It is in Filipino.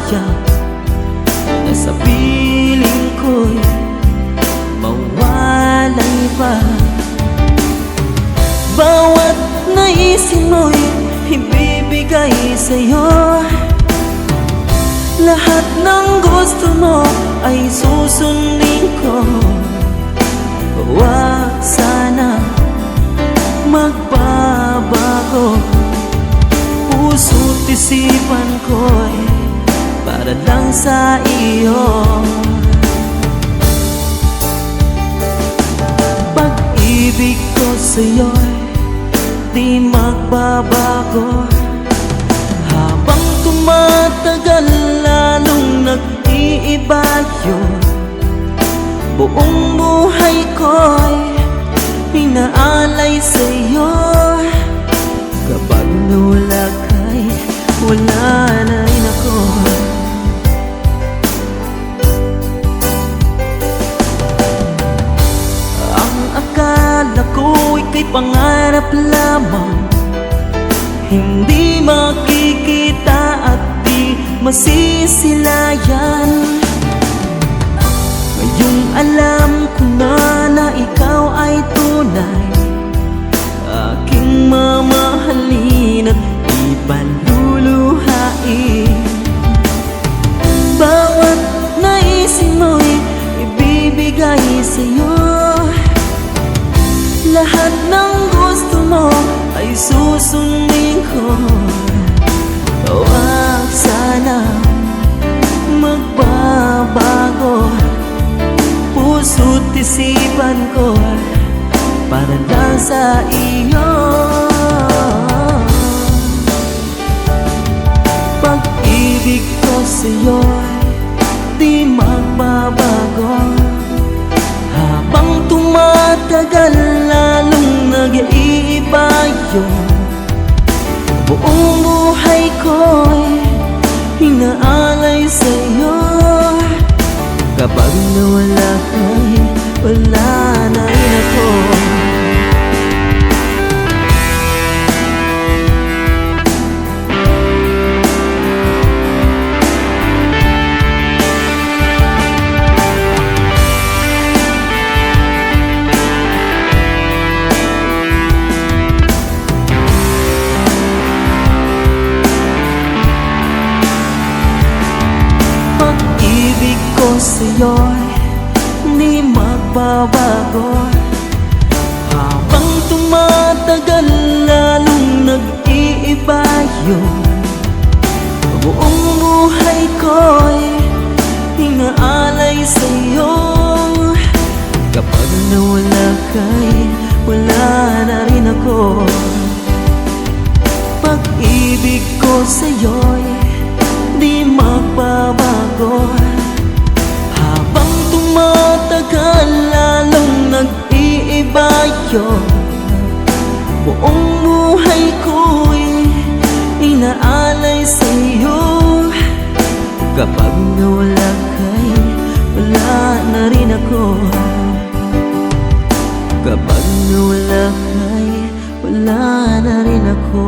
kaya na sa piling ko'y mawalay pa. Bawat naisin mo'y ibibigay sa'yo. Lahat ng gusto mo ay susundin ko. Huwag sana magbabago. Puso't isipan ko'y para lang sa iyo. Pag-ibig ko sa'yo'y di magbabago. Habang tumatagal lalong nag-iiba yun. Buong buhay ko'y inaalay sa'yo. Kapag nawala ka'y wala na rin ako. Ang akala ko ika'y pangarap lamang, hindi makikita at di masisilayan. Ngayong alam ko na ikaw ay tunay, aking mamahalin at ipanluluhain. Bawat naisin mo'y ibibigay sa'yo. Lahat ng gusto mo ay susundin ko. Huwag sana magbabago. Puso't isipan ko para lang sa iyo. Pag-ibig ko sa'yo'y di magbabago. Habang tumatagal lalong nag-iiba yun. Buong buhay ko'y inaalay sa'yo. Kapag nawala ka'y wala na rin ako. Pag-ibig ko sa'yo'y di magbabago. Habang tumatagal lalong nag-iiba yun. Buong buhay ko'y inaalay sa'yo. Kapag nawala ka'y wala na rin ako. Pag-ibig ko sa'yo'y di magbabago. Habang tumatagal lalong nag-iiba yun. Buong buhay ko'y inaalay sa'yo. Kapag nawala ka'y wala na rin ako. Kapag nawala ka'y wala na rin ako.